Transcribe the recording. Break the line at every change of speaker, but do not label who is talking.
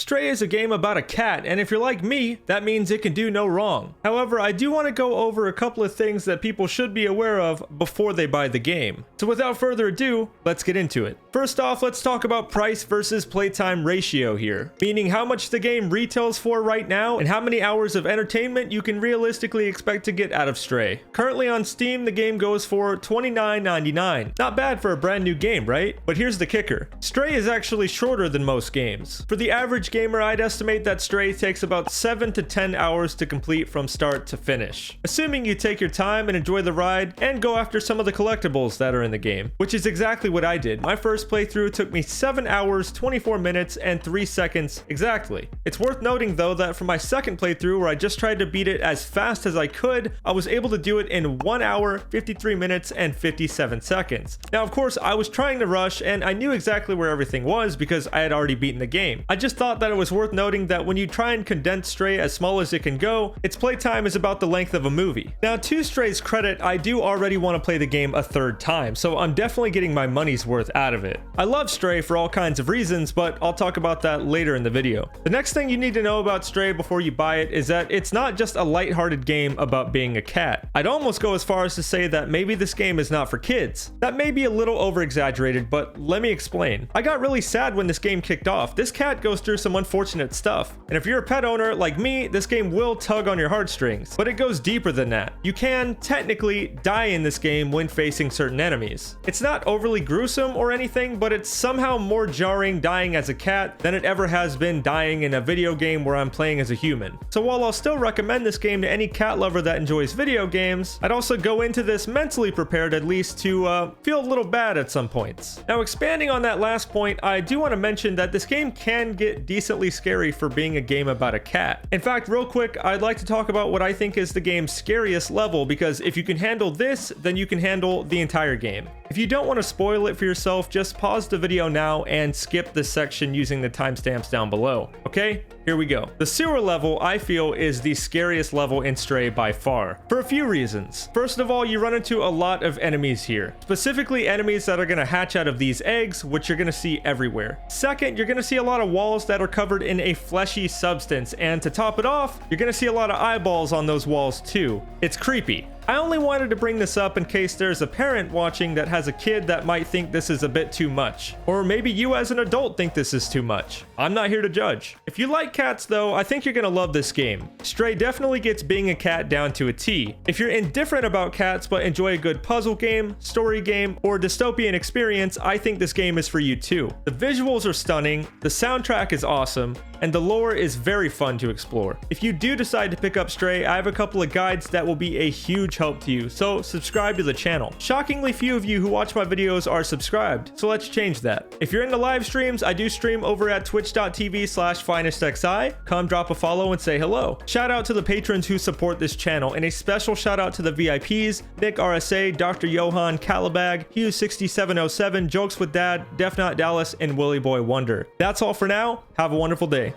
Stray is a game about a cat, and if you're like me, that means it can do no wrong. However, I do want to go over a couple of things that people should be aware of before they buy the game. So without further ado, let's get into it. First off, let's talk about price versus playtime ratio here, meaning how much the game retails for right now and how many hours of entertainment you can realistically expect to get out of Stray. Currently on Steam, the game goes for $29.99. Not bad for a brand new game, right? But here's the kicker. Stray is actually shorter than most games. For the average gamer, I'd estimate that Stray takes about 7 to 10 hours to complete from start to finish, assuming you take your time and enjoy the ride and go after some of the collectibles that are in the game, which is exactly what I did. My first playthrough took me 7 hours, 24 minutes, and 3 seconds exactly. It's worth noting though that for my second playthrough, where I just tried to beat it as fast as I could, I was able to do it in 1 hour, 53 minutes, and 57 seconds. Now of course I was trying to rush and I knew exactly where everything was because I had already beaten the game. I just thought that it was worth noting that when you try and condense Stray as small as it can go, its playtime is about the length of a movie. Now to Stray's credit, I do already want to play the game a third time, so I'm definitely getting my money's worth out of it. I love Stray for all kinds of reasons, but I'll talk about that later in the video. The next thing you need to know about Stray before you buy it is that it's not just a lighthearted game about being a cat. I'd almost go as far as to say that maybe this game is not for kids. That may be a little over exaggerated, but let me explain. I got really sad when this game kicked off. This cat goes through some unfortunate stuff, and if you're a pet owner like me, this game will tug on your heartstrings, but it goes deeper than that. You can technically die in this game when facing certain enemies. It's not overly gruesome or anything, but it's somehow more jarring dying as a cat than it ever has been dying in a video game where I'm playing as a human. So while I'll still recommend this game to any cat lover that enjoys video games, I'd also go into this mentally prepared at least to feel a little bad at some points. Now expanding on that last point, I do want to mention that this game can get decently scary for being a game about a cat. In fact, real quick, I'd like to talk about what I think is the game's scariest level, because if you can handle this, then you can handle the entire game. If you don't want to spoil it for yourself, just pause the video now and skip this section using the timestamps down below. Okay, here we go. The sewer level, I feel, is the scariest level in Stray by far, for a few reasons. First of all, you run into a lot of enemies here, specifically enemies that are going to hatch out of these eggs, which you're going to see everywhere. Second, you're going to see a lot of walls that are covered in a fleshy substance, and to top it off, you're going to see a lot of eyeballs on those walls too. It's creepy. I only wanted to bring this up in case there's a parent watching that has a kid that might think this is a bit too much. Or maybe you as an adult think this is too much. I'm not here to judge. If you like cats though, I think you're gonna love this game. Stray definitely gets being a cat down to a T. If you're indifferent about cats but enjoy a good puzzle game, story game, or dystopian experience, I think this game is for you too. The visuals are stunning, the soundtrack is awesome, and the lore is very fun to explore. If you do decide to pick up Stray, I have a couple of guides that will be a huge help to you, so subscribe to the channel. Shockingly few of you who watch my videos are subscribed, so let's change that. If you're into live streams, I do stream over at twitch.tv/finestxi. Come drop a follow and say hello. Shout out to the patrons who support this channel, and a special shout out to the VIPs, Nick RSA, Dr. Johan, Calabag, Hughes6707, Jokes with Dad, Def Not Dallas, and Willy Boy Wonder. That's all for now. Have a wonderful day.